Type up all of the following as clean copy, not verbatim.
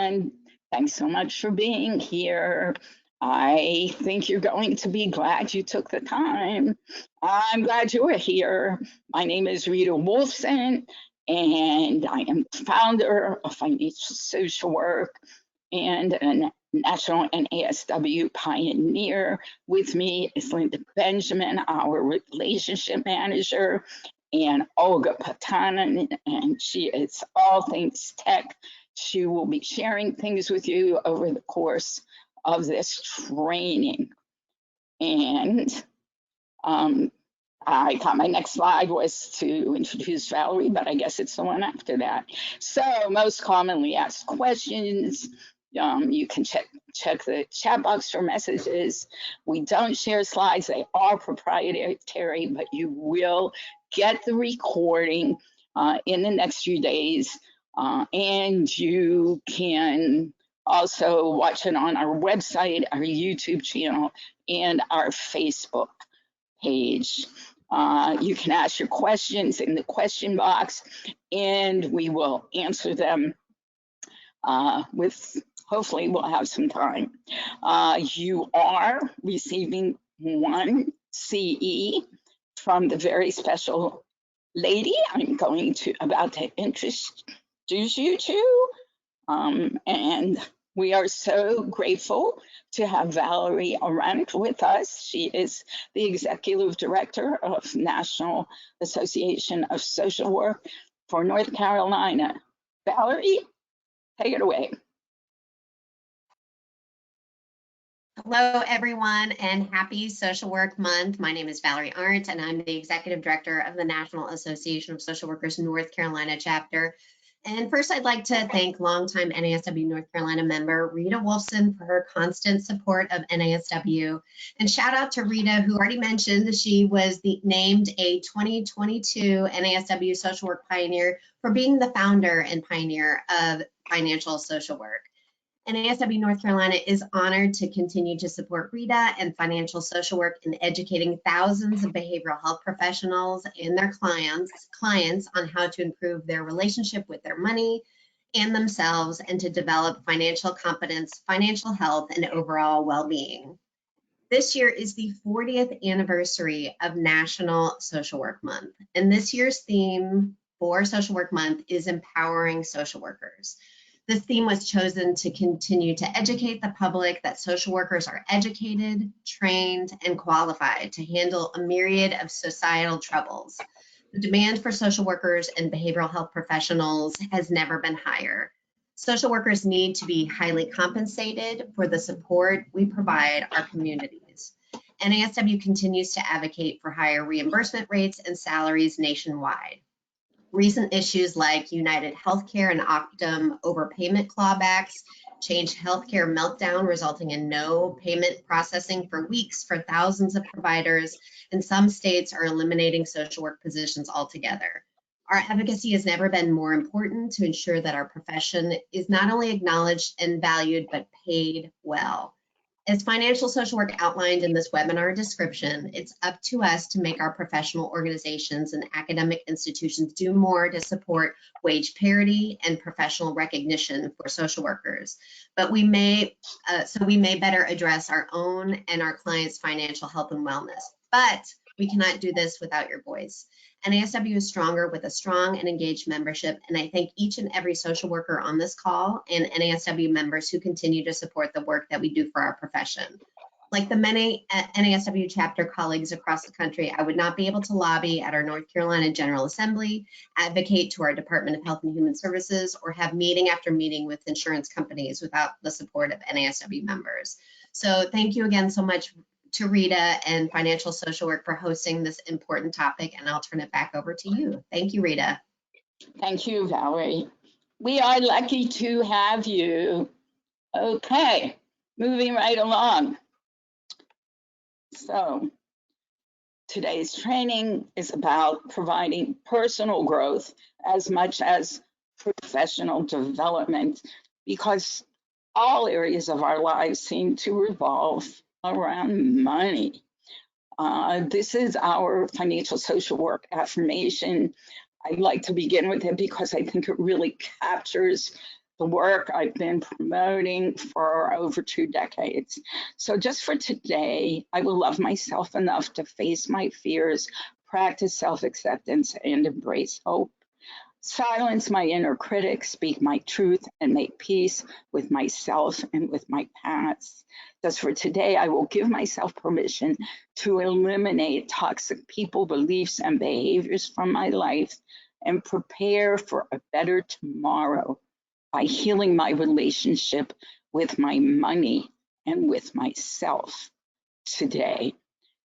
everyone. Thanks so much for being here. I think you're going to be glad you took the time. I'm glad you were here. My name is Rita Wolfson, and I am founder of Financial Social Work and a national NASW pioneer. With me is Linda Benjamin, our relationship manager, and Olga Patanin, and she is all things tech. She will be sharing things with you over the course of this training. And I thought my next slide was to introduce Valerie, but I guess it's the one after that. So most commonly asked questions, you can check the chat box for messages. We don't share slides, they are proprietary, but you will get the recording in the next few days. And you can also watch it on our website, our YouTube channel, and our Facebook page. You can ask your questions in the question box, and we will answer them hopefully we'll have some time. You are receiving 1 CE from the very special lady I'm about to introduce you to. And we are so grateful to have Valerie Arendt with us. She is the Executive Director of National Association of Social Work for North Carolina. Valerie, take it away. Hello, everyone, and happy Social Work Month. My name is Valerie Arendt, and I'm the Executive Director of the National Association of Social Workers North Carolina chapter. And first, I'd like to thank longtime NASW North Carolina member Rita Wolfson for her constant support of NASW. And shout out to Rita, who already mentioned she was named a 2022 NASW Social Work Pioneer for being the founder and pioneer of financial social work. NASW North Carolina is honored to continue to support Rita and financial social work in educating thousands of behavioral health professionals and their clients on how to improve their relationship with their money and themselves, and to develop financial competence, financial health, and overall well-being. This year is the 40th anniversary of National Social Work Month, and this year's theme for Social Work Month is empowering social workers. This theme was chosen to continue to educate the public that social workers are educated, trained, and qualified to handle a myriad of societal troubles. The demand for social workers and behavioral health professionals has never been higher. Social workers need to be highly compensated for the support we provide our communities. NASW continues to advocate for higher reimbursement rates and salaries nationwide. Recent issues like United Healthcare and Optum overpayment clawbacks, Change Healthcare meltdown resulting in no payment processing for weeks for thousands of providers, and some states are eliminating social work positions altogether. Our advocacy has never been more important to ensure that our profession is not only acknowledged and valued, but paid well. As financial social work outlined in this webinar description, it's up to us to make our professional organizations and academic institutions do more to support wage parity and professional recognition for social workers. But we may better address our own and our clients' financial health and wellness. But we cannot do this without your voice. NASW is stronger with a strong and engaged membership, and I thank each and every social worker on this call and NASW members who continue to support the work that we do for our profession. Like the many NASW chapter colleagues across the country, I would not be able to lobby at our North Carolina General Assembly, advocate to our Department of Health and Human Services, or have meeting after meeting with insurance companies without the support of NASW members. So thank you again so much to Rita and Financial Social Work for hosting this important topic, and I'll turn it back over to you. Thank you, Rita. Thank you, Valerie. We are lucky to have you. Okay, moving right along. So today's training is about providing personal growth as much as professional development, because all areas of our lives seem to revolve around money. This is our financial social work affirmation. I'd like to begin with it because I think it really captures the work I've been promoting for over 2 decades. So just for today, I will love myself enough to face my fears, practice self-acceptance, and embrace hope. Silence my inner critic, speak my truth, and make peace with myself and with my past. Thus, for today, I will give myself permission to eliminate toxic people, beliefs, and behaviors from my life and prepare for a better tomorrow by healing my relationship with my money and with myself today.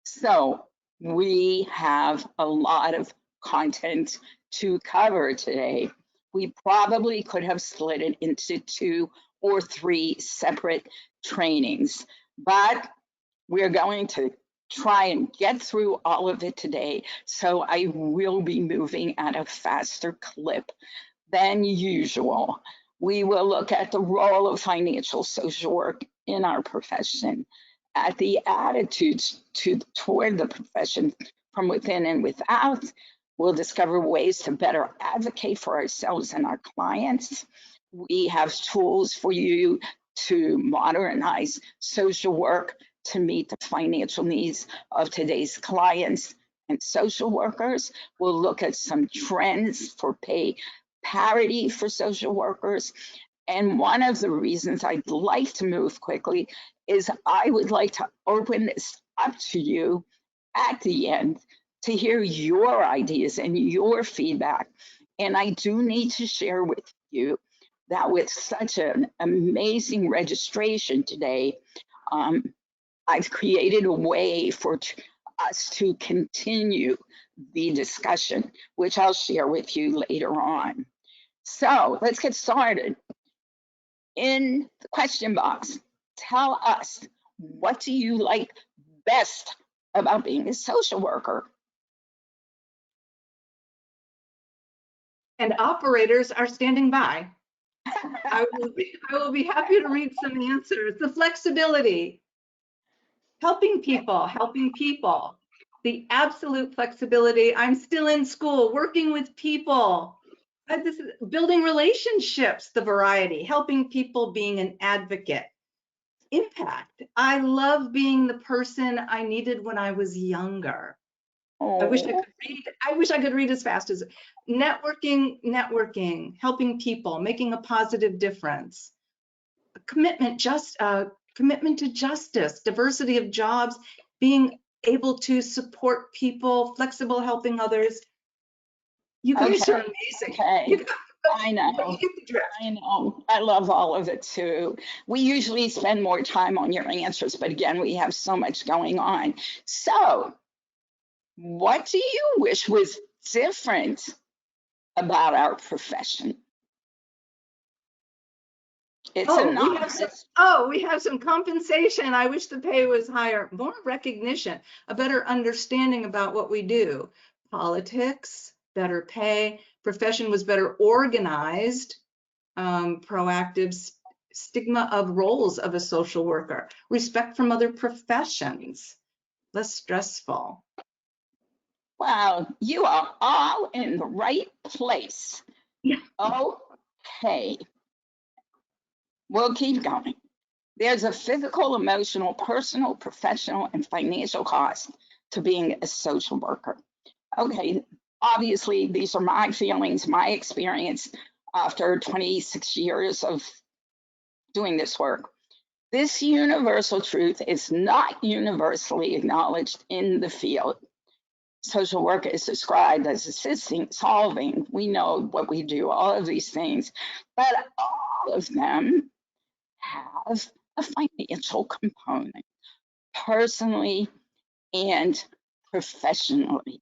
So we have a lot of content to cover today. We probably could have split it into 2 or 3 separate trainings, but we're going to try and get through all of it today. So I will be moving at a faster clip than usual. We will look at the role of financial social work in our profession, at the attitudes toward the profession from within and without. We'll discover ways to better advocate for ourselves and our clients. We have tools for you to modernize social work to meet the financial needs of today's clients and social workers. We'll look at some trends for pay parity for social workers. And one of the reasons I'd like to move quickly is I would like to open this up to you at the end to hear your ideas and your feedback. And I do need to share with you that with such an amazing registration today, I've created a way for us to continue the discussion, which I'll share with you later on. So let's get started. In the question box, tell us, what do you like best about being a social worker? And operators are standing by. I will be happy to read some answers. The flexibility, helping people, the absolute flexibility. I'm still in school, working with people. This is building relationships, the variety, helping people, being an advocate. Impact. I love being the person I needed when I was younger. I wish I could read. I wish I could read as fast as networking, helping people, making a positive difference. Commitment to justice, diversity of jobs, being able to support people, flexible, helping others. You guys are amazing. Okay. I know. I know. I love all of it too. We usually spend more time on your answers, but again, we have so much going on. So, what do you wish was different about our profession? It's we have some compensation. I wish the pay was higher, more recognition, a better understanding about what we do. Politics, better pay, profession was better organized, proactive, stigma of roles of a social worker, respect from other professions, less stressful. Wow, you are all in the right place. Yeah. Okay. We'll keep going. There's a physical, emotional, personal, professional, and financial cost to being a social worker. Okay, obviously, these are my feelings, my experience after 26 years of doing this work. This universal truth is not universally acknowledged in the field. Social work is described as assisting, solving. We know what we do, all of these things, but all of them have a financial component, personally and professionally.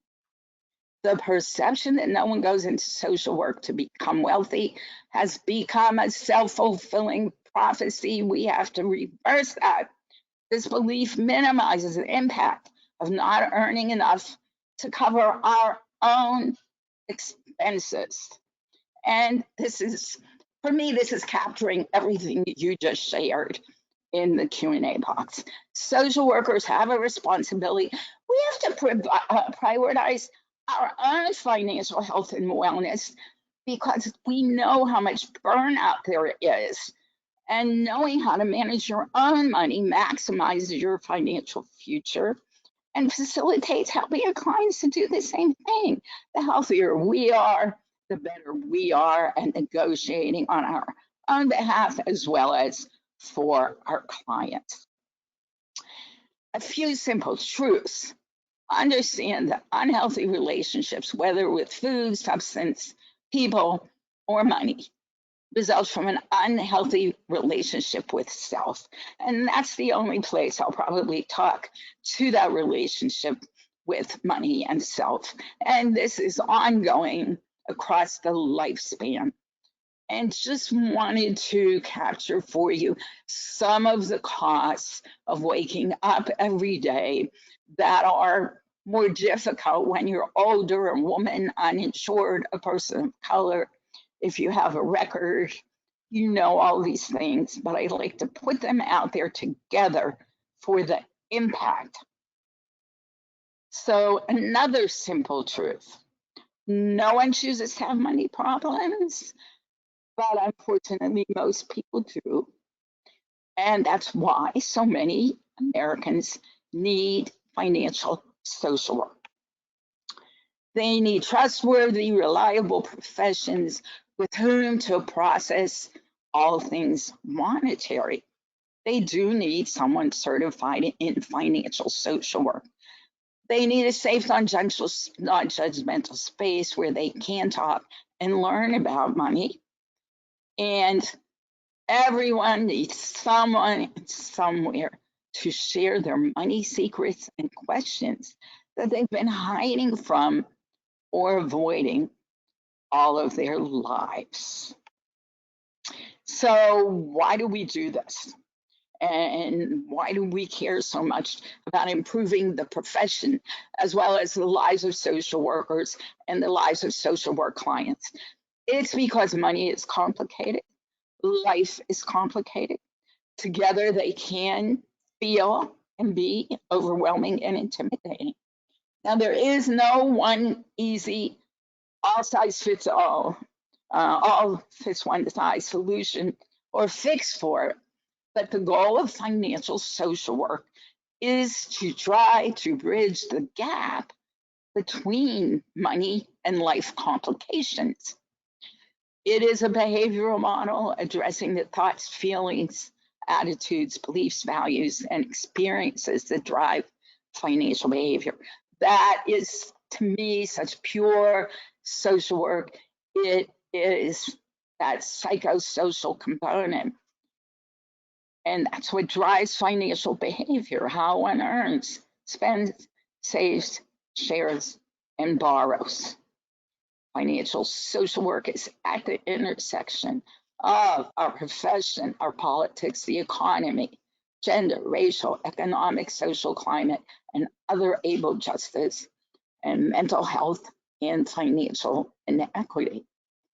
The perception that no one goes into social work to become wealthy has become a self-fulfilling prophecy. We have to reverse that. This belief minimizes the impact of not earning enough to cover our own expenses. And this is, for me, this is capturing everything you just shared in the Q&A box. Social workers have a responsibility. We have to prioritize our own financial health and wellness because we know how much burnout there is. And knowing how to manage your own money maximizes your financial future and facilitates helping your clients to do the same thing. The healthier we are, the better we are at negotiating on our own behalf as well as for our clients. A few simple truths. Understand that unhealthy relationships, whether with food, substance, people, or money, results from an unhealthy relationship with self. And that's the only place I'll probably talk to that relationship with money and self. And this is ongoing across the lifespan. And just wanted to capture for you some of the costs of waking up every day that are more difficult when you're older, a woman, uninsured, a person of color. If you have a record, you know all these things, but I like to put them out there together for the impact. So another simple truth, no one chooses to have money problems, but unfortunately most people do. And that's why so many Americans need financial social work. They need trustworthy, reliable professions with whom to process all things monetary. They do need someone certified in financial social work. They need a safe, non-judgmental space where they can talk and learn about money. And everyone needs someone somewhere to share their money secrets and questions that they've been hiding from or avoiding all of their lives. So why do we do this? And why do we care so much about improving the profession as well as the lives of social workers and the lives of social work clients? It's because money is complicated. Life is complicated. Together they can feel and be overwhelming and intimidating. Now, there is no one easy, all size fits all fits one size solution or fix for it. But the goal of financial social work is to try to bridge the gap between money and life complications. It is a behavioral model addressing the thoughts, feelings, attitudes, beliefs, values, and experiences that drive financial behavior. That is, to me, such pure social work. It is that psychosocial component. And that's what drives financial behavior, how one earns, spends, saves, shares, and borrows. Financial social work is at the intersection of our profession, our politics, the economy, gender, racial, economic, social climate, and other able justice, and mental health and financial inequity.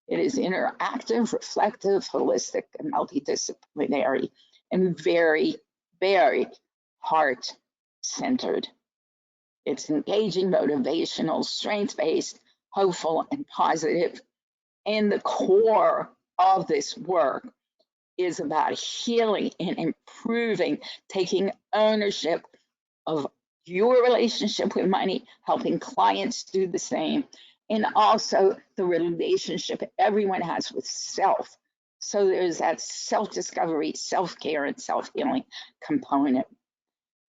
It is interactive, reflective, holistic, and multidisciplinary, and very, very heart-centered. It's engaging, motivational, strength-based, hopeful, and positive. And the core of this work is about healing and improving, taking ownership of your relationship with money, helping clients do the same, and also the relationship everyone has with self. So there's that self-discovery, self-care, and self-healing component.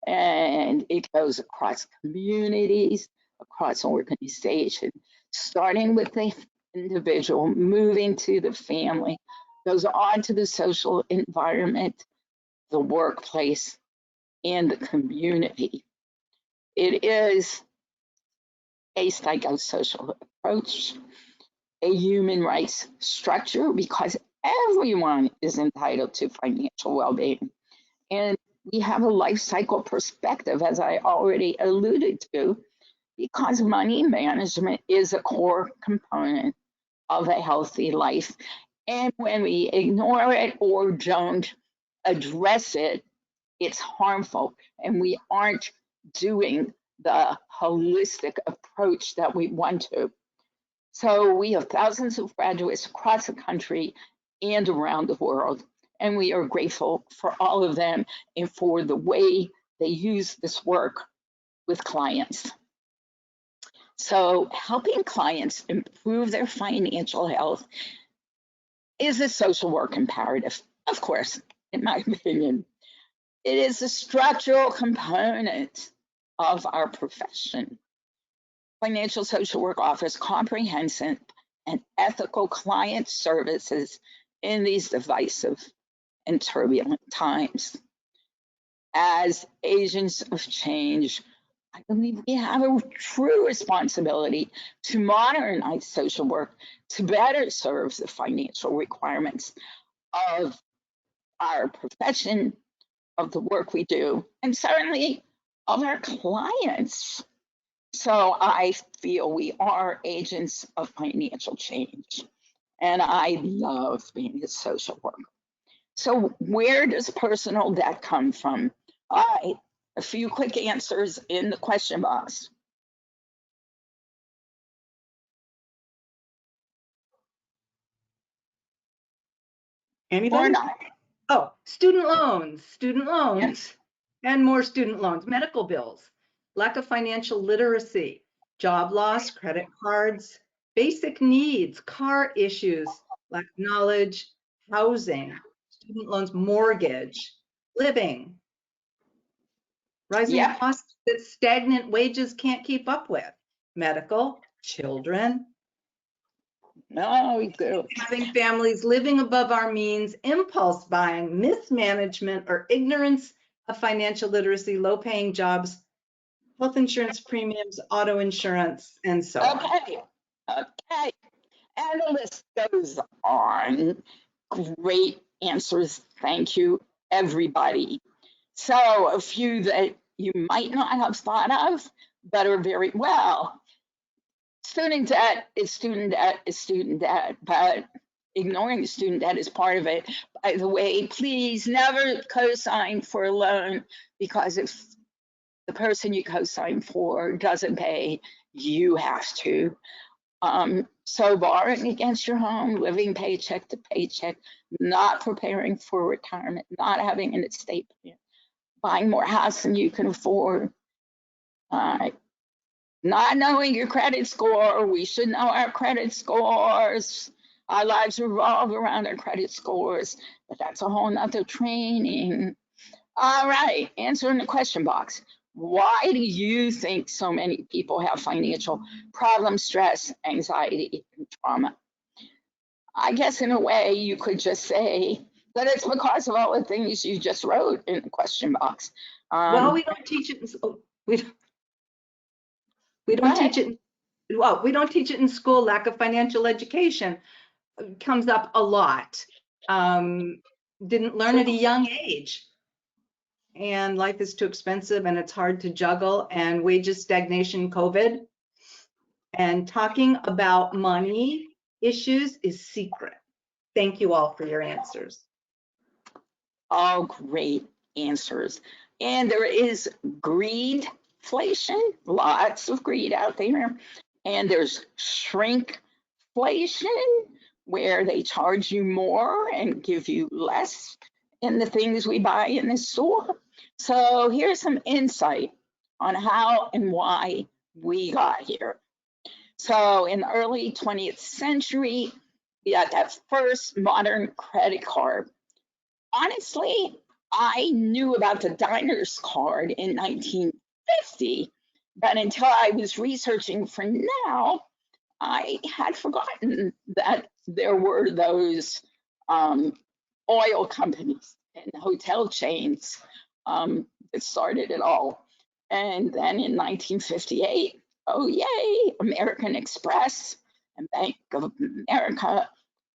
And it goes across communities, across organizations, starting with the individual, moving to the family, goes on to the social environment, the workplace, and the community. It is a psychosocial approach, a human rights structure, because everyone is entitled to financial well-being. And we have a life cycle perspective, as I already alluded to, because money management is a core component of a healthy life. And when we ignore it or don't address it, it's harmful. And we aren't doing the holistic approach that we want to. So we have thousands of graduates across the country and around the world, and we are grateful for all of them and for the way they use this work with clients. So helping clients improve their financial health is a social work imperative, of course, in my opinion. It is a structural component of our profession. Financial social work offers comprehensive and ethical client services in these divisive and turbulent times. As agents of change, I believe we have a true responsibility to modernize social work to better serve the financial requirements of our profession, of the work we do, and certainly of our clients. So I feel we are agents of financial change, and I love being a social worker. So where does personal debt come from? All right, a few quick answers in the question box. Or Anybody? not. Oh, student loans, and more student loans, medical bills, lack of financial literacy, job loss, credit cards, basic needs, car issues, lack of knowledge, housing, student loans, mortgage, living, rising Yep. costs that stagnant wages can't keep up with, medical, children, No, we do. having families living above our means, impulse buying, mismanagement, or ignorance of financial literacy, low paying jobs, health insurance premiums, auto insurance, and so on. Okay. Okay. And the list goes on. Great answers. Thank you, everybody. So a few that you might not have thought of, but are very well. Student debt is student debt is student debt, but ignoring the student debt is part of it. By the way, please never co-sign for a loan, because if the person you co-sign for doesn't pay, you have to. So borrowing against your home, living paycheck to paycheck, not preparing for retirement, not having an estate plan, buying more house than you can afford, not knowing your credit score. We should know our credit scores. Our lives revolve around our credit scores, but that's a whole nother training. All right, answer in the question box. Why do you think so many people have financial problems, stress, anxiety, and trauma? I guess in a way you could just say that it's because of all the things you just wrote in the question box. Well, we don't teach it in school. We Go don't ahead. teach it. Well, we don't teach it in school. Lack of financial education comes up a lot. Didn't learn at a young age. And life is too expensive and it's hard to juggle, and wages stagnation, COVID. And talking about money issues is secret. Thank you all for your answers. All great answers. And there is greedflation, lots of greed out there. And there's shrinkflation, where they charge you more and give you less in the things we buy in the store. So here's some insight on how and why we got here. So in the early 20th century, we got that first modern credit card. Honestly, I knew about the diner's card in 1950, but until I was researching for now, I had forgotten that there were those oil companies and hotel chains that started it all. And then in 1958, oh yay, American Express and Bank of America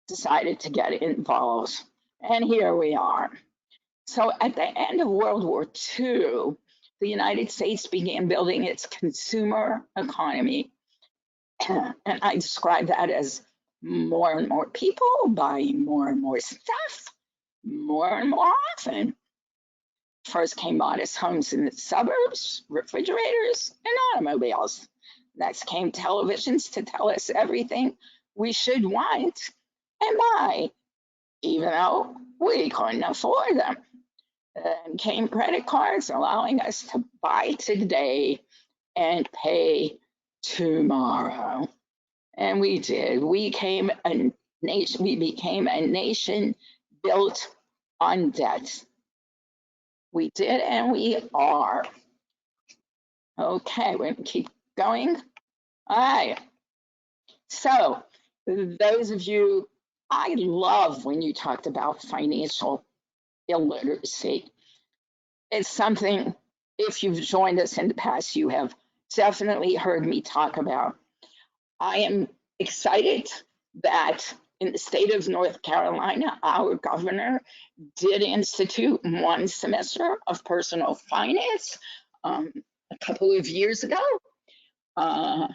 decided to get involved. And here we are. So at the end of World War II, the United States began building its consumer economy. And I describe that as more and more people buying more and more stuff more and more often. First came modest homes in the suburbs, refrigerators, and automobiles. Next came televisions to tell us everything we should want and buy, even though we couldn't afford them. Then came credit cards, allowing us to buy today and pay tomorrow. And we did. We became a nation built on debt. We did, and we are. Okay, we're gonna keep going. All right. So, those of you, I love when you talked about financial illiteracy. It's something, if you've joined us in the past, you have definitely heard me talk about. I am excited that in the state of North Carolina, our governor did institute 1 semester of personal finance a couple of years ago. And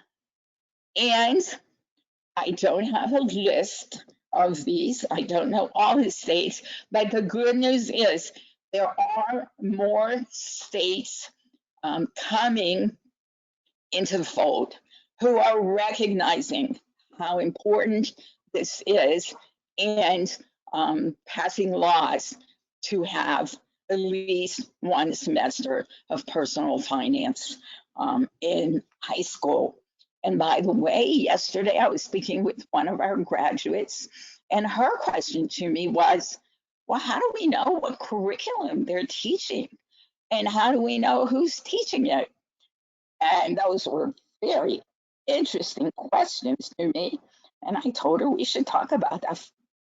I don't have a list of these. I don't know all the states, but the good news is there are more states coming into the fold who are recognizing how important this is and passing laws to have at least 1 semester of personal finance in high school. And by the way, yesterday I was speaking with one of our graduates, and her question to me was, well, how do we know what curriculum they're teaching? And how do we know who's teaching it? And those were very interesting questions to me. And I told her we should talk about that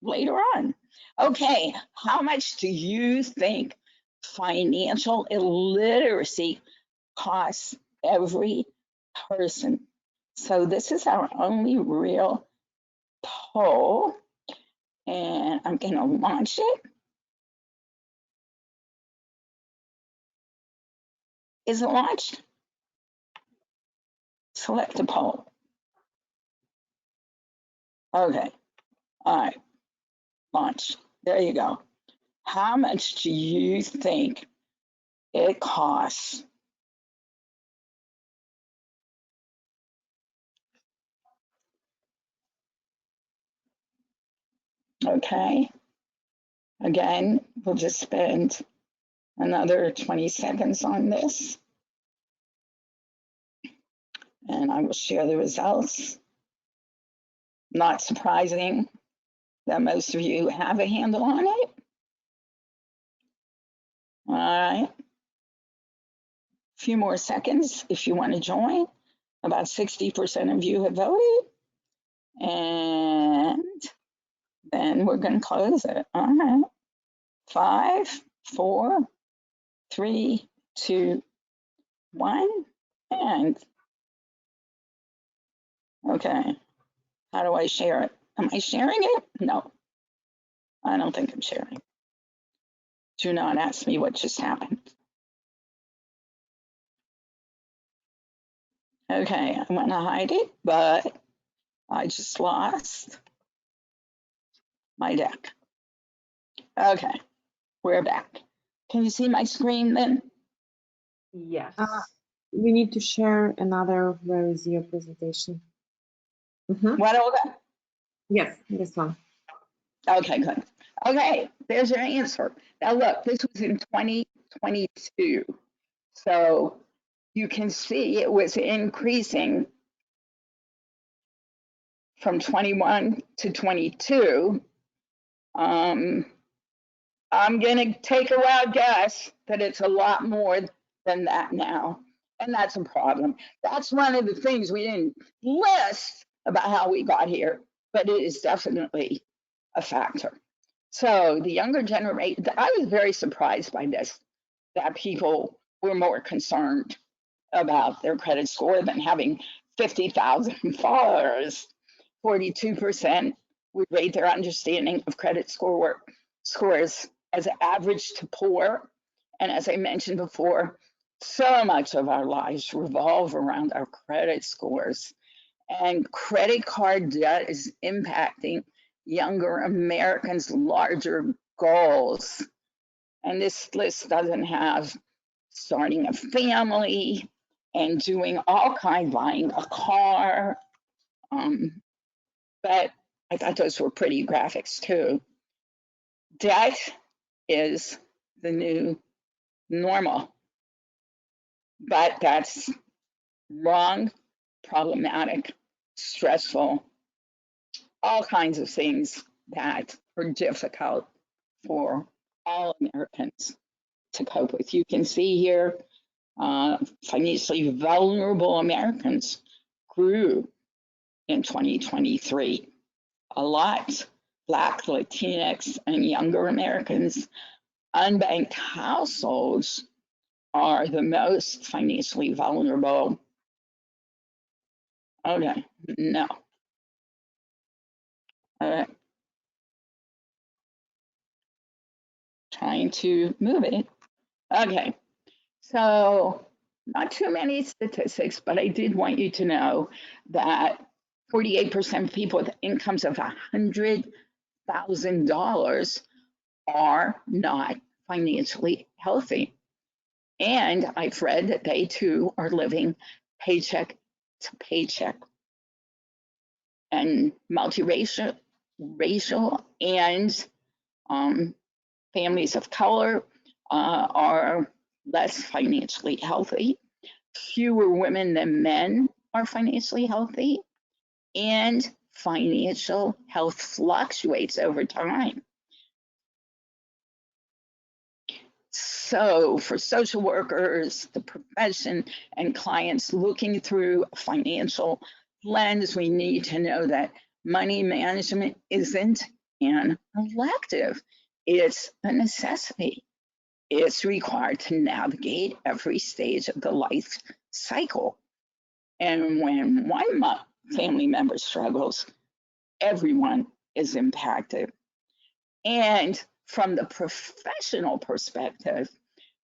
later on. Okay, how much do you think financial illiteracy costs every person? So this is our only real poll, and I'm going to launch it. Is it launched? Select a poll. Okay, all right, launch. There you go. How much do you think it costs? Okay, again, we'll just spend another 20 seconds on this, and I will share the results. Not surprising that most of you have a handle on it. All right. A few more seconds if you want to join. About 60% of you have voted. And then we're going to close it. All right. 5, 4, 3, 2, 1. And okay. How do I share it? Am I sharing it? No, I don't think I'm sharing. Do not ask me what just happened. Okay, I want to hide it, but I just lost my deck. Okay, we're back. Can you see my screen then? Yes. We need to share another. Where is your presentation? What, Olga? Yes, this one. Okay, good. Okay, there's your answer. Now look, this was in 2022. So you can see it was increasing from 21 to 22. I'm going to take a wild guess that it's a lot more than that now. And that's a problem. That's one of the things we didn't list about how we got here, but it is definitely a factor. So the younger generation, I was very surprised by this, that people were more concerned about their credit score than having 50,000 followers. 42% would rate their understanding of credit scores as average to poor. And as I mentioned before, so much of our lives revolve around our credit scores. And credit card debt is impacting younger Americans' larger goals. And this list doesn't have starting a family, and doing all kinds, buying a car. But I thought those were pretty graphics too. Debt is the new normal, but that's wrong, problematic, stressful, all kinds of things that are difficult for all Americans to cope with. You can see here, financially vulnerable Americans grew in 2023 a lot. Black, Latinx, and younger Americans, unbanked households are the most financially vulnerable. Okay, no. All right. Trying to move it. Okay, so not too many statistics, but I did want you to know that 48% of people with incomes of $100,000 are not financially healthy. And I've read that they too are living paycheck to paycheck. And multiracial, racial, and families of color are less financially healthy. Fewer women than men are financially healthy, and financial health fluctuates over time. So for social workers, the profession, and clients looking through a financial lens, we need to know that money management isn't an elective, it's a necessity. It's required to navigate every stage of the life cycle. And when one family member struggles, everyone is impacted. And from the professional perspective,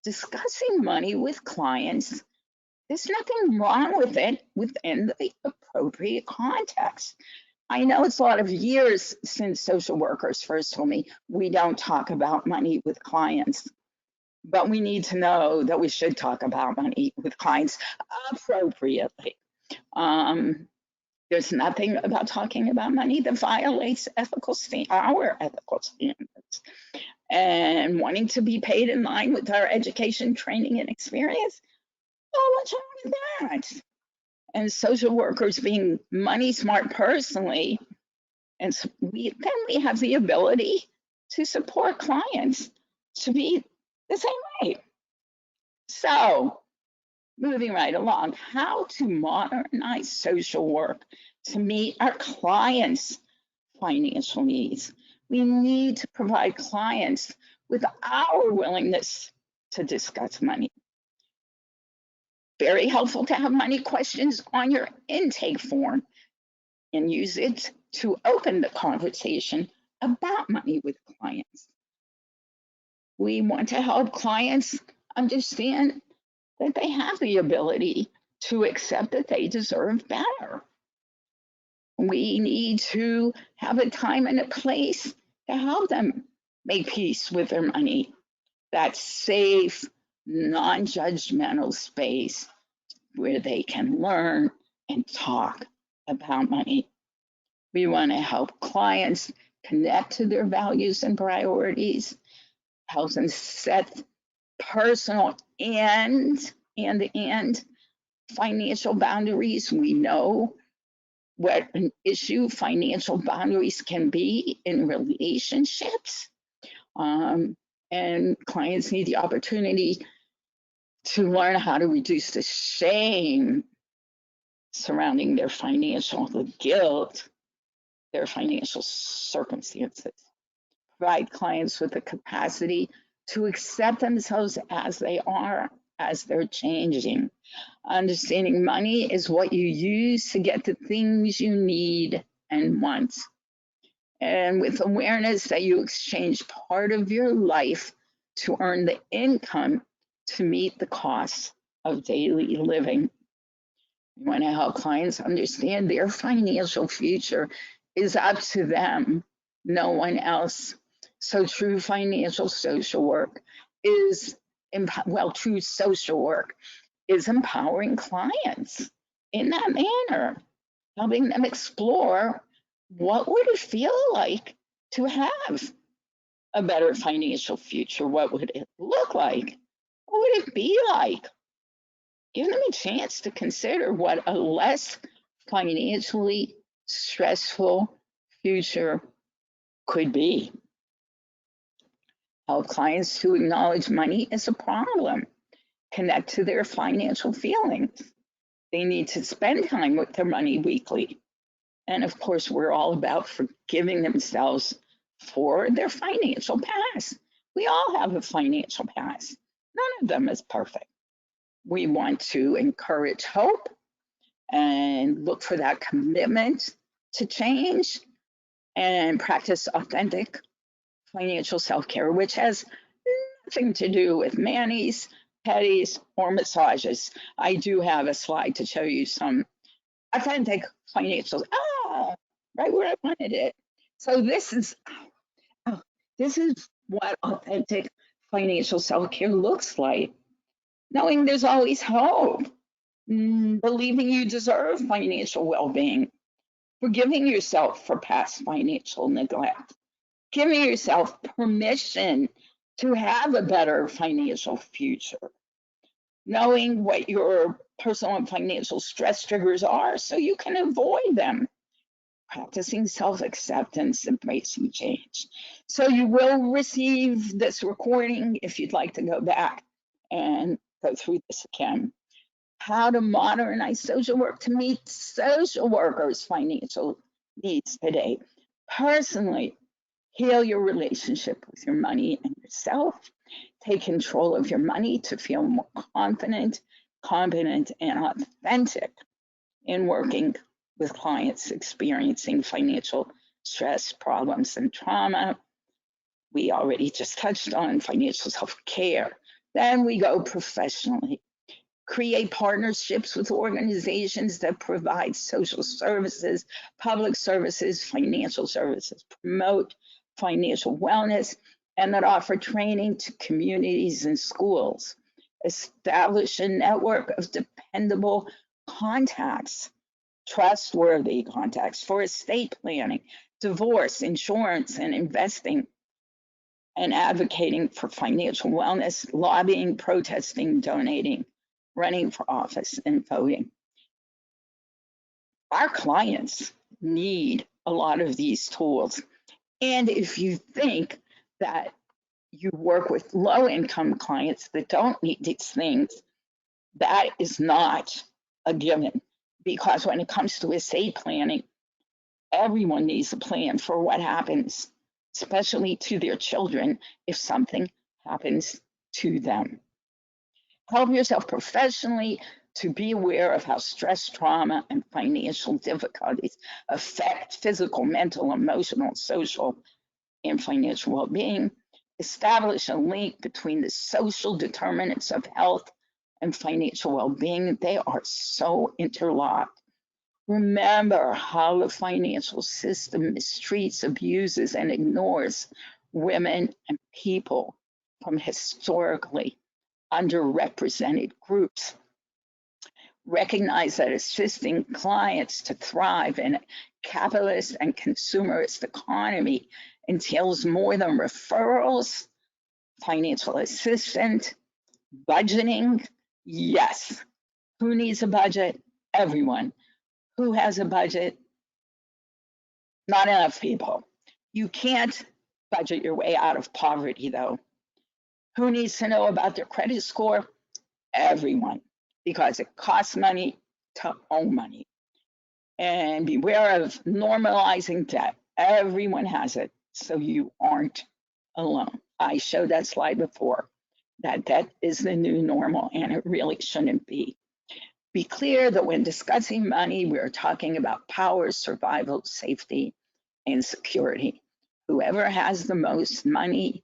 discussing money with clients, there's nothing wrong with it within the appropriate context. I know it's a lot of years since social workers first told me we don't talk about money with clients, but we need to know that we should talk about money with clients appropriately. There's nothing about talking about money that violates our ethical standards. And wanting to be paid in line with our education, training, and experience, well, what's wrong with that? And social workers being money smart personally, and we have the ability to support clients to be the same way. So, moving right along, how to modernize social work to meet our clients' financial needs. We need to provide clients with our willingness to discuss money. Very helpful to have money questions on your intake form and use it to open the conversation about money with clients. We want to help clients understand that they have the ability to accept that they deserve better. We need to have a time and a place to help them make peace with their money. That safe, non-judgmental space where they can learn and talk about money. We want to help clients connect to their values and priorities, help them set personal and financial boundaries. We know what an issue financial boundaries can be in relationships. And clients need the opportunity to learn how to reduce the shame surrounding their the guilt, their financial circumstances. Provide clients with the capacity to accept themselves as they are, as they're changing. Understanding money is what you use to get the things you need and want. And with awareness that you exchange part of your life to earn the income to meet the costs of daily living. We want to help clients understand their financial future is up to them, no one else. So true financial social work is, true social work is empowering clients in that manner, helping them explore what would it feel like to have a better financial future? What would it look like? What would it be like? Give them a chance to consider what a less financially stressful future could be. Help clients to acknowledge money as a problem, connect to their financial feelings. They need to spend time with their money weekly. And of course, we're all about forgiving themselves for their financial past. We all have a financial past. None of them is perfect. We want to encourage hope and look for that commitment to change and practice authentic financial self-care, which has nothing to do with manis, pedis, or massages. I do have a slide to show you some authentic financial, right where I wanted it. So this is what authentic financial self-care looks like. Knowing there's always hope, believing you deserve financial well-being, forgiving yourself for past financial neglect, giving yourself permission to have a better financial future, knowing what your personal and financial stress triggers are so you can avoid them, practicing self-acceptance, embracing change. So you will receive this recording if you'd like to go back and go through this again. How to modernize social work to meet social workers' financial needs today. Personally, heal your relationship with your money and yourself. Take control of your money to feel more confident, competent, and authentic in working with clients experiencing financial stress, problems, and trauma. We already just touched on financial self-care. Then we go professionally. Create partnerships with organizations that provide social services, public services, financial services, promote financial wellness, and that offer training to communities and schools. Establish a network of dependable contacts, trustworthy contacts for estate planning, divorce, insurance, and investing, and advocating for financial wellness, lobbying, protesting, donating, running for office, and voting. Our clients need a lot of these tools. And if you think that you work with low-income clients that don't need these things, that is not a given. Because when it comes to estate planning, everyone needs a plan for what happens, especially to their children, if something happens to them. Help yourself professionally to be aware of how stress, trauma, and financial difficulties affect physical, mental, emotional, social, and financial well-being. Establish a link between the social determinants of health and financial well-being. They are so interlocked. Remember how the financial system mistreats, abuses, and ignores women and people from historically underrepresented groups. Recognize that assisting clients to thrive in a capitalist and consumerist economy entails more than referrals, financial assistance, budgeting. Yes. Who needs a budget? Everyone. Who has a budget? Not enough people. You can't budget your way out of poverty, though. Who needs to know about their credit score? Everyone, because it costs money to own money. And beware of normalizing debt. Everyone has it, so you aren't alone. I showed that slide before. That debt is the new normal, and it really shouldn't be. Be clear that when discussing money, we're talking about power, survival, safety, and security. Whoever has the most money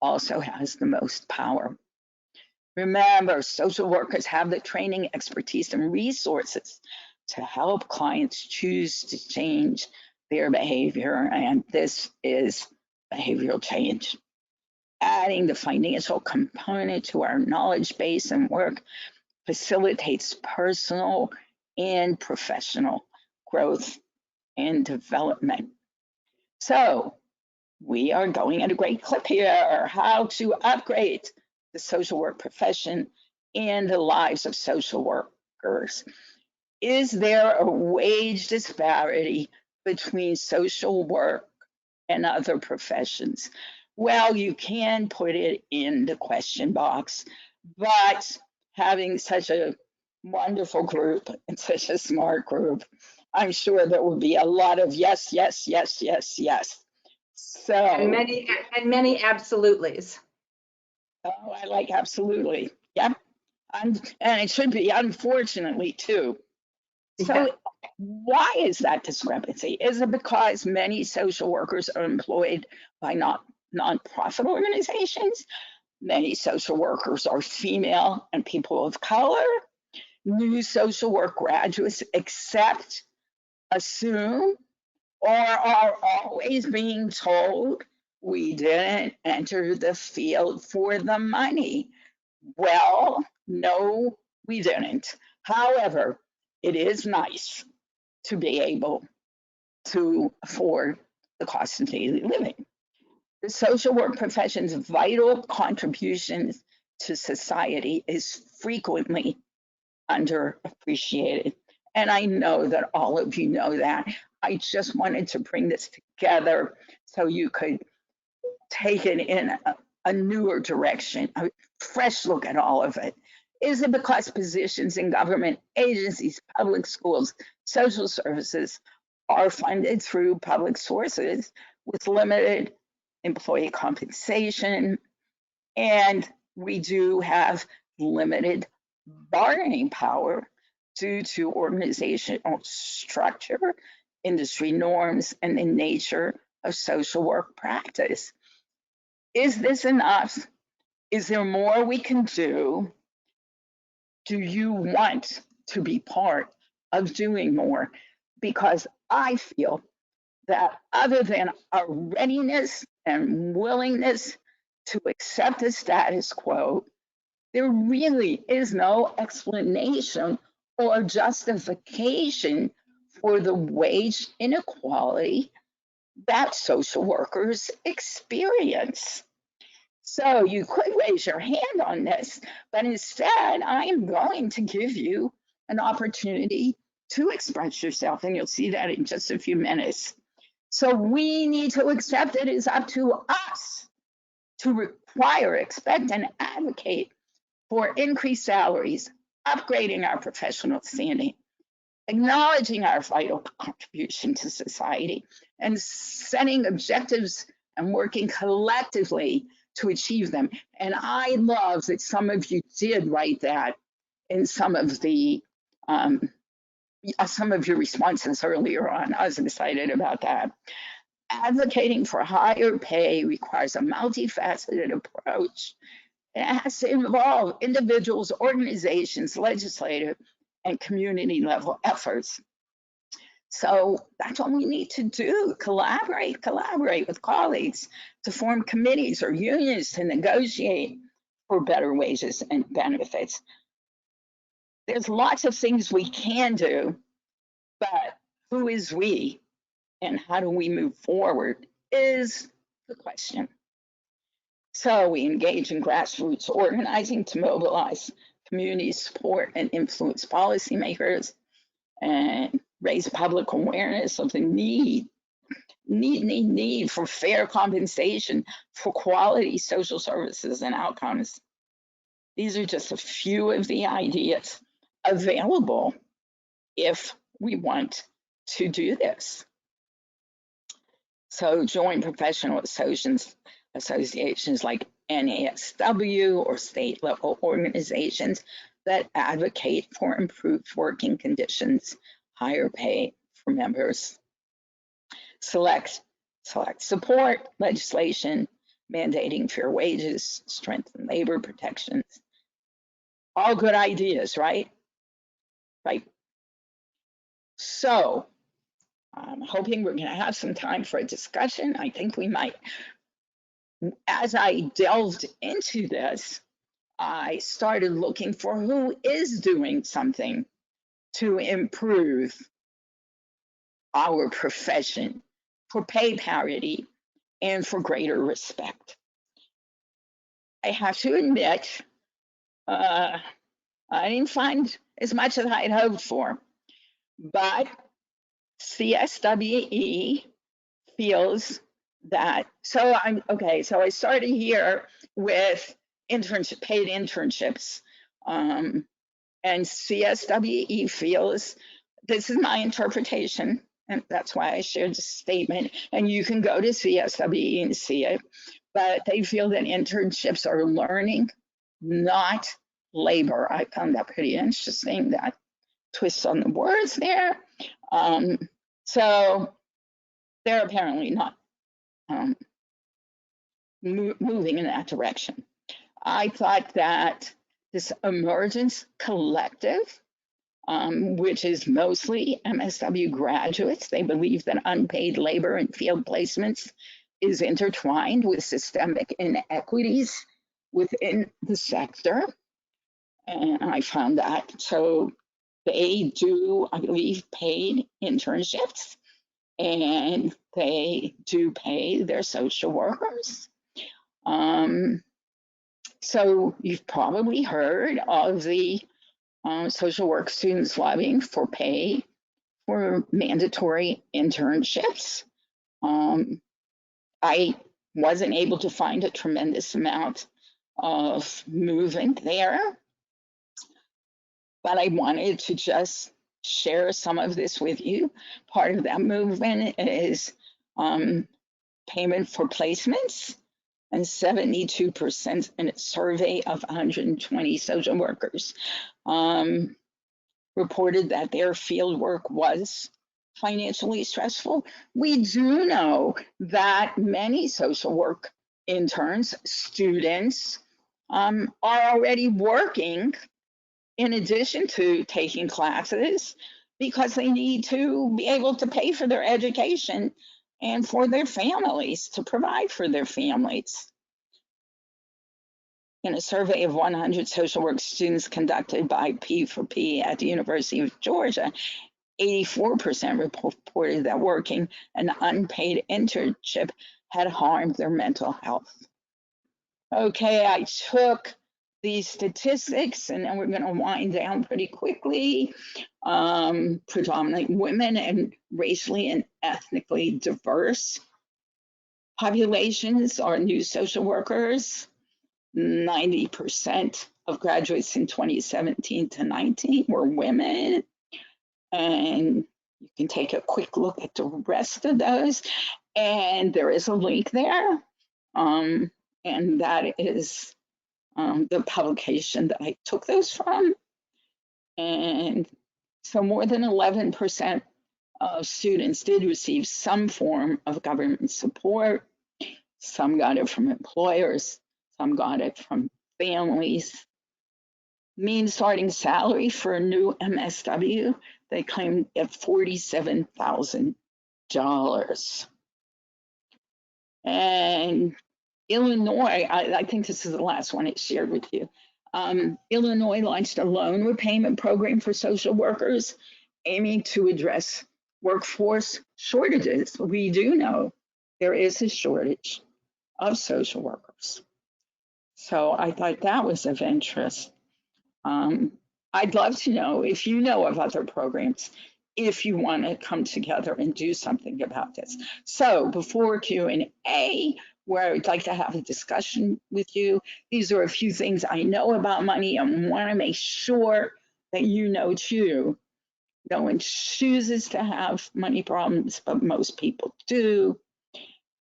also has the most power. Remember, social workers have the training, expertise, and resources to help clients choose to change their behavior, and this is behavioral change. Adding the financial component to our knowledge base and work facilitates personal and professional growth and development. So we are going at a great clip here, how to upgrade the social work profession and the lives of social workers. Is there a wage disparity between social work and other professions? Well, you can put it in the question box, but having such a wonderful group and such a smart group, I'm sure there will be a lot of yes, yes, yes, yes, yes. So, And many absolutelys. oh, I like absolutely. Yep. And it should be, unfortunately, too. So, Yeah. why is that discrepancy? Is it because many social workers are employed by nonprofit organizations? Many social workers are female and people of color. New social work graduates accept, assume, or are always being told we didn't enter the field for the money. Well, no, we didn't. However, it is nice to be able to afford the cost of daily living. The social work profession's vital contributions to society is frequently underappreciated. And I know that all of you know that. I just wanted to bring this together so you could take it in a newer direction, a fresh look at all of it. Is it because positions in government agencies, public schools, social services are funded through public sources with limited employee compensation? And we do have limited bargaining power due to organizational structure, industry norms, and the nature of social work practice. Is this enough? Is there more we can do? Do you want to be part of doing more? Because I feel that other than our readiness and willingness to accept the status quo, there really is no explanation or justification for the wage inequality that social workers experience. So you could raise your hand on this, but instead, I am going to give you an opportunity to express yourself, and you'll see that in just a few minutes. So we need to accept it is up to us to require, expect, and advocate for increased salaries, upgrading our professional standing, acknowledging our vital contribution to society, and setting objectives and working collectively to achieve them. And I love that some of you did write that in some of your responses earlier on. I was excited about that. Advocating for higher pay requires a multifaceted approach. It has to involve individuals, organizations, legislative, and community level efforts. So that's what we need to do, collaborate with colleagues to form committees or unions to negotiate for better wages and benefits. There's lots of things we can do, but who is we and how do we move forward is the question. So we engage in grassroots organizing to mobilize community support and influence policymakers and raise public awareness of the need for fair compensation for quality social services and outcomes. These are just a few of the ideas available if we want to do this. So join professional associations like NASW or state level organizations that advocate for improved working conditions, higher pay for members. Select support legislation mandating fair wages, strengthen labor protections. All good ideas, right? Right. So I'm hoping we're going to have some time for a discussion. I think we might. As I delved into this, I started looking for who is doing something to improve our profession for pay parity and for greater respect. I have to admit, I didn't find as much as I'd hoped for, but CSWE feels that. So I started here with paid internships, and CSWE feels, this is my interpretation, and that's why I shared the statement. And you can go to CSWE and see it. But they feel that internships are learning, not labor. I found that pretty interesting, that twist on the words there. So they're apparently not moving in that direction. I thought that this Emergence Collective, which is mostly MSW graduates, they believe that unpaid labor and field placements is intertwined with systemic inequities within the sector. And I found that. So they do, I believe, paid internships, and they do pay their social workers. So you've probably heard of the social work students lobbying for pay for mandatory internships. I wasn't able to find a tremendous amount of movement there, but I wanted to just share some of this with you. Part of that movement is payment for placements, and 72% in a survey of 120 social workers reported that their field work was financially stressful. We do know that many social work interns, students, are already working in addition to taking classes because they need to be able to pay for their education and for their families, to provide for their families. In a survey of 100 social work students conducted by P4P at the University of Georgia, 84% reported that working an unpaid internship had harmed their mental health. Okay, I took these statistics, and then we're going to wind down pretty quickly. Predominantly women and racially and ethnically diverse populations are new social workers. 90% of graduates in 2017 to 19 were women. And you can take a quick look at the rest of those. And there is a link there. And that is the publication that I took those from. And so more than 11% of students did receive some form of government support. Some got it from employers, some got it from families. Mean starting salary for a new MSW, they claimed at $47,000. And Illinois, I think this is the last one I shared with you. Illinois launched a loan repayment program for social workers aiming to address workforce shortages. We do know there is a shortage of social workers. So I thought that was of interest. I'd love to know if you know of other programs, if you want to come together and do something about this. So before Q&A, where I would like to have a discussion with you, these are a few things I know about money and want to make sure that you know too. No one chooses to have money problems, but most people do.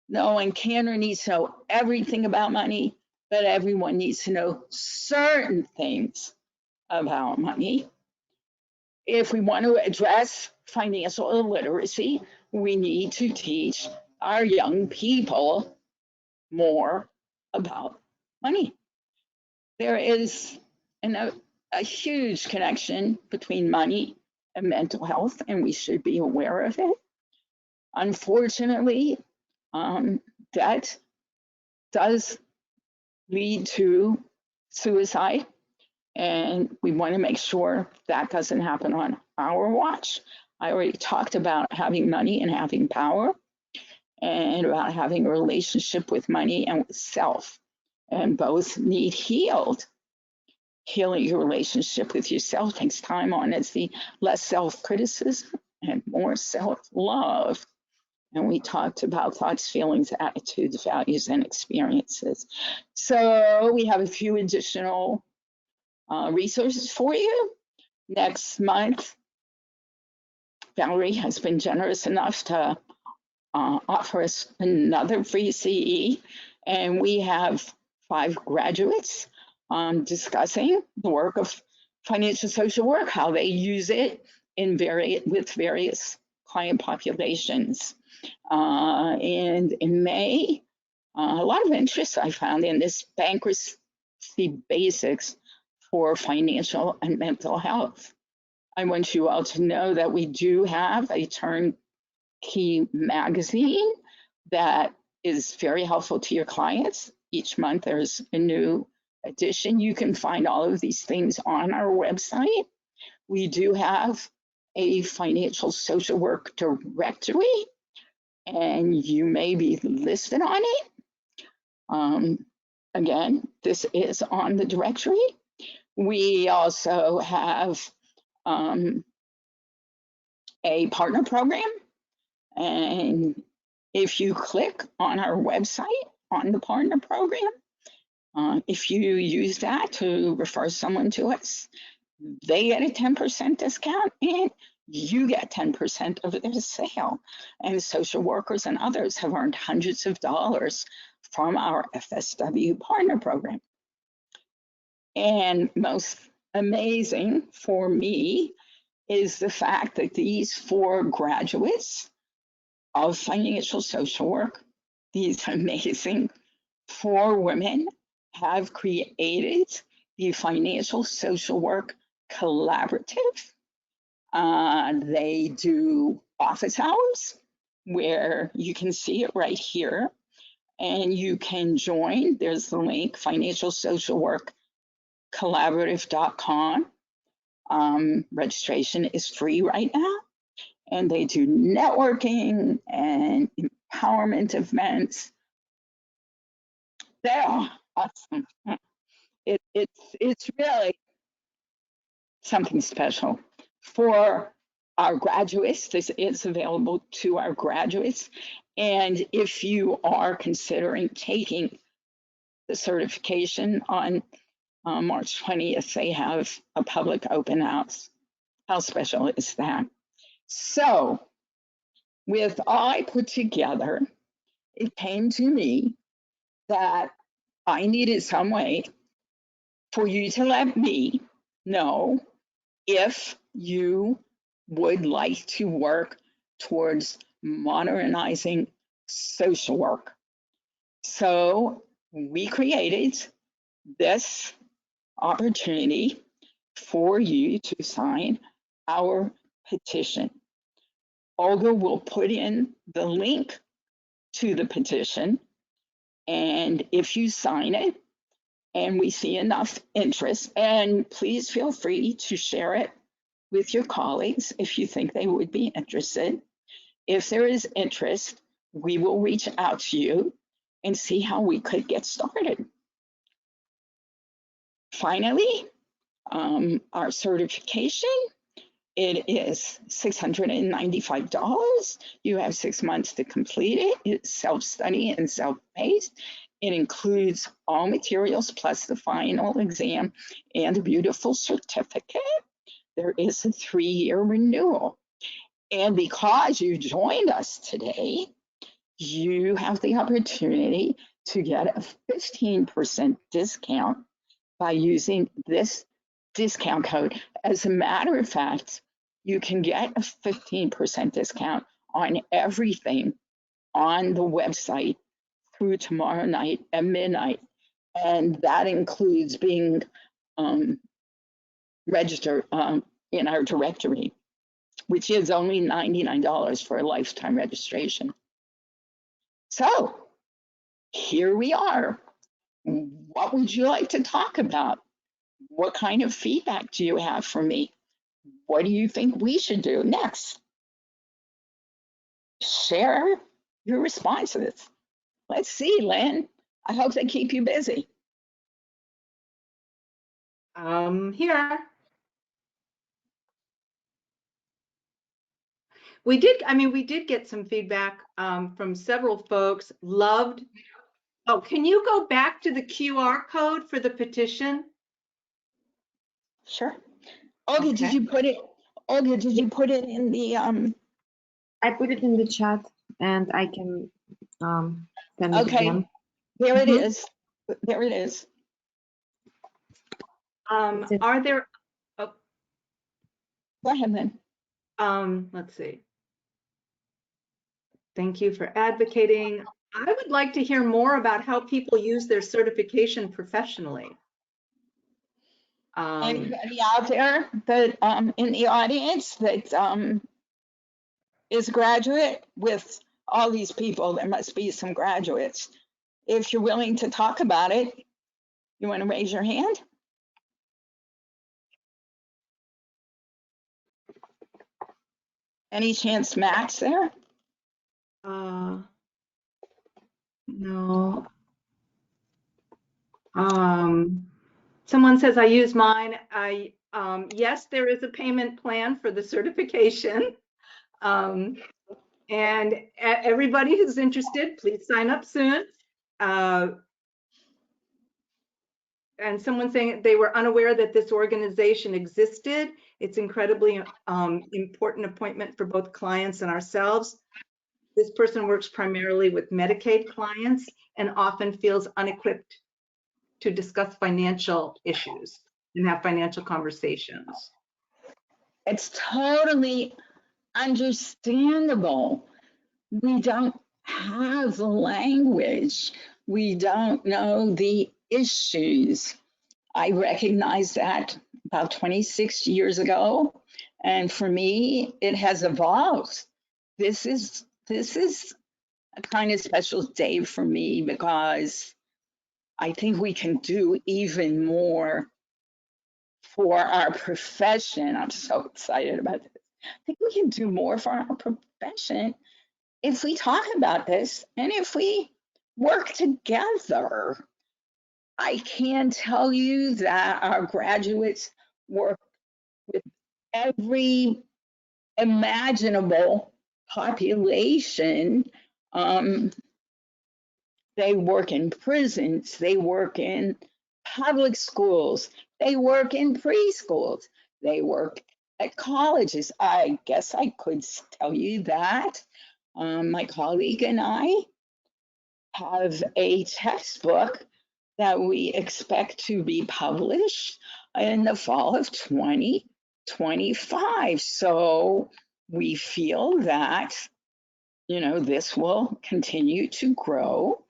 No one can or needs to know everything about money, but everyone needs to know certain things about money. If we want to address financial illiteracy, we need to teach our young people more about money. There is a huge connection between money and mental health, and we should be aware of it. Unfortunately, that does lead to suicide, and we want to make sure that doesn't happen on our watch. I already talked about having money and having power, and about having a relationship with money and with self, and both need healed. Healing your relationship with yourself takes time, honestly, less self-criticism and more self-love. And we talked about thoughts, feelings, attitudes, values, and experiences. So we have a few additional resources for you. Next month, Valerie has been generous enough to offer us another free CE, and we have 5 graduates discussing the work of financial social work, how they use it in with various client populations. And in May, a lot of interest I found in this bankruptcy basics for financial and mental health. I want you all to know that we do have a turnkey magazine that is very helpful to your clients. Each month there's a new edition. You can find all of these things on our website. We do have a financial social work directory, and you may be listed on it. Again, this is on the directory. We also have a partner program, and if you click on our website on the partner program, if you use that to refer someone to us, they get a 10% discount and you get 10% of their sale. And social workers and others have earned hundreds of dollars from our FSW partner program. And most amazing for me is the fact that these 4 graduates of financial social work, these amazing 4 women, have created the Financial Social Work Collaborative. They do office hours where you can see it right here, and you can join. There's the link, financialsocialworkcollaborative.com. Registration is free right now, and they do networking and empowerment events. They're awesome. It's really something special for our graduates. This is available to our graduates. And if you are considering taking the certification on March 20th, they have a public open house. How special is that? So with all I put together, it came to me that I needed some way for you to let me know if you would like to work towards modernizing social work. So we created this opportunity for you to sign our petition. Olga will put in the link to the petition, and if you sign it and we see enough interest, and please feel free to share it with your colleagues if you think they would be interested. If there is interest, we will reach out to you and see how we could get started. Finally, our certification, it is $695. You have 6 months to complete it. It's self-study and self-paced. It includes all materials plus the final exam and a beautiful certificate. There is a 3-year renewal. And because you joined us today, you have the opportunity to get a 15% discount by using this discount code. As a matter of fact, you can get a 15% discount on everything on the website through tomorrow night at midnight. And that includes being registered in our directory, which is only $99 for a lifetime registration. So here we are. What What would you like to talk about? What kind of feedback do you have for me? What do you think we should do next? Share your responses. Let's see, Lynn. I hope they keep you busy. Here. We did get some feedback from several folks. Loved. Oh, can you go back to the QR code for the petition? Sure. Olga, Okay. did you put it? Olga, did you put it in the I put it in the chat and I can send it Okay, again. there it Mhm. is. There it is. That's it. Are there, Go ahead, Lynn. let's see. Thank you for advocating. I would like to hear more about how people use their certification professionally. Anybody out there that in the audience that is a graduate? With all these people, there must be some graduates. If you're willing to talk about it, you want to raise your hand? Any chance Matt's there? No. Someone says I use mine. Yes, there is a payment plan for the certification. And everybody who's interested, please sign up soon. And someone saying they were unaware that this organization existed. It's incredibly important appointment for both clients and ourselves. This person works primarily with Medicaid clients and often feels unequipped to discuss financial issues and have financial conversations. It's totally understandable. We don't have the language. We don't know the issues. I recognized that about 26 years ago. And for me, it has evolved. This is a kind of special day for me because I think we can do even more for our profession. I'm so excited about this. I think we can do more for our profession if we talk about this and if we work together. I can tell you that our graduates work with every imaginable population. They work in prisons, they work in public schools, they work in preschools, they work at colleges. I guess I could tell you that. My colleague and I have a textbook that we expect to be published in the fall of 2025. So we feel that, this will continue to grow.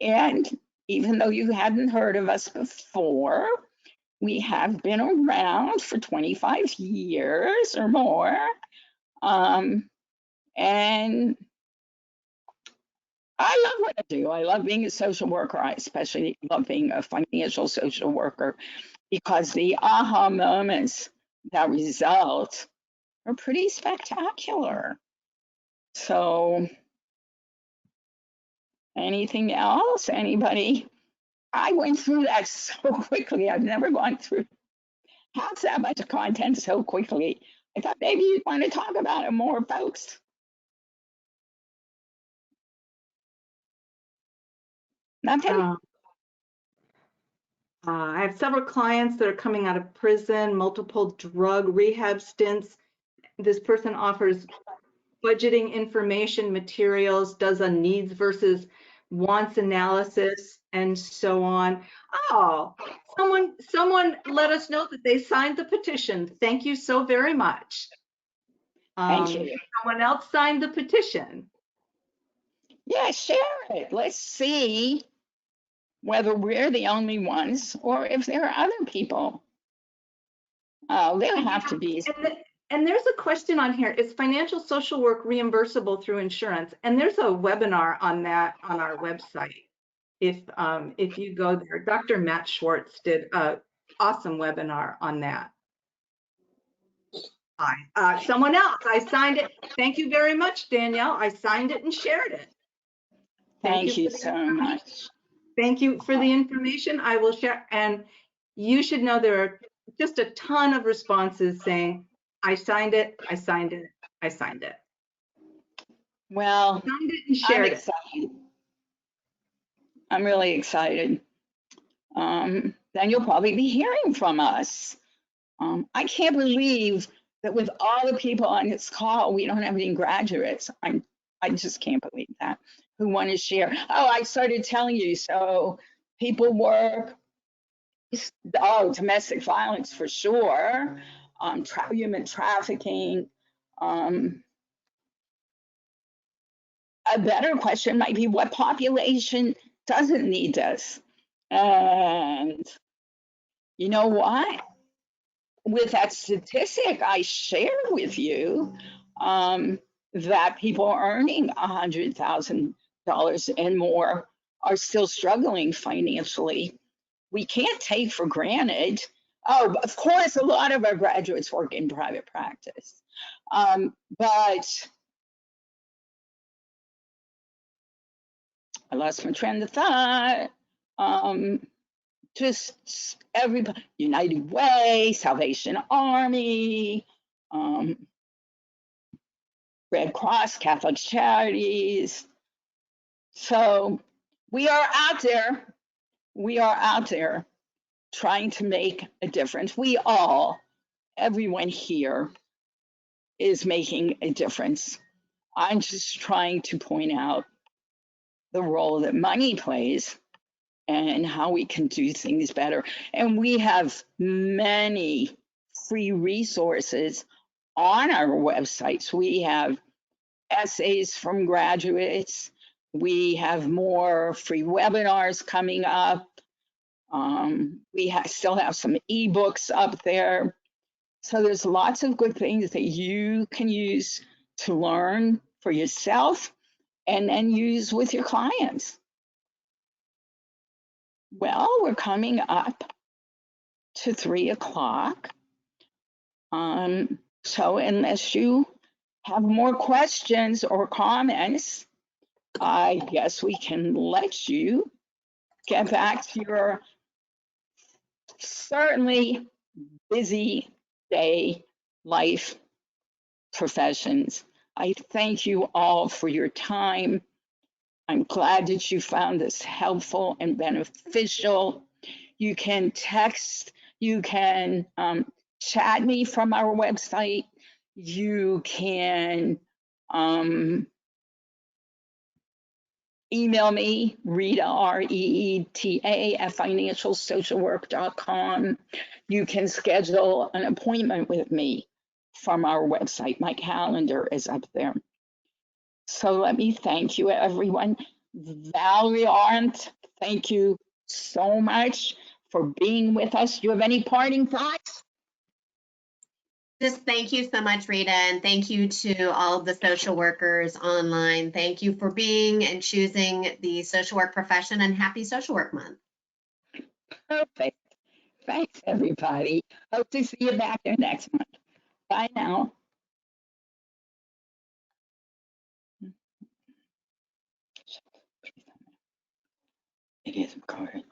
And even though you hadn't heard of us before, we have been around for 25 years or more. And I love what I do. I love being a social worker. I especially love being a financial social worker because the aha moments that result are pretty spectacular. So, anything else? Anybody? I went through that so quickly. I've never gone through half that much content so quickly. I thought maybe you'd want to talk about it more, folks. Nothing? I have several clients that are coming out of prison, multiple drug rehab stints. This person offers budgeting information materials, does a needs versus wants analysis, and so on. Oh, someone let us know that they signed the petition. Thank you so very much. Thank you. Someone else signed the petition. Yeah, share it. Let's see whether we're the only ones or if there are other people. Oh, there have to be. And there's a question on here. Is financial social work reimbursable through insurance? And there's a webinar on that on our website. if you go there. Dr. Matt Schwartz did an awesome webinar on that. Someone else, I signed it. Thank you very much, Danielle. I signed it and shared it. Thank you for the so information. much. Thank you for the information. I will share, and you should know there are just a ton of responses saying, I signed it, I signed it, I signed it. Well, Signed it and I'm shared it. excited. I'm really excited. Then you'll probably be hearing from us. I can't believe that with all the people on this call, we don't have any graduates. I just can't believe that. Who want to share? Oh, I started telling you. So people work. Oh, domestic violence for sure. Human trafficking. A better question might be, what population doesn't need this? And you know what? With that statistic I shared with you, that people earning $100,000 and more are still struggling financially. We can't take for granted. Oh, of course, a lot of our graduates work in private practice. But I lost my train of thought. Just everybody, United Way, Salvation Army, Red Cross, Catholic Charities. So we are out there. We are out there trying to make a difference. We all, everyone here is making a difference. I'm just trying to point out the role that money plays and how we can do things better. And we have many free resources on our websites. We have essays from graduates. We have more free webinars coming up. Still have some ebooks up there. So there's lots of good things that you can use to learn for yourself and then use with your clients. Well, we're coming up to 3 o'clock. So unless you have more questions or comments, I guess we can let you get back to your certainly busy day life professions. I thank you all for your time. I'm glad that you found this helpful and beneficial. You can text, you can chat me from our website. You can email me, Rita, REETA, at financialsocialwork.com. You can schedule an appointment with me from our website. My calendar is up there. So let me thank you, everyone. Valerie Arndt, thank you so much for being with us. Do you have any parting thoughts? Just thank you so much, Rita, and thank you to all of the social workers online. Thank you for being and choosing the social work profession, and happy Social Work Month. Perfect. Thanks, everybody. Hope to see you back there next month. Bye now. It is recorded.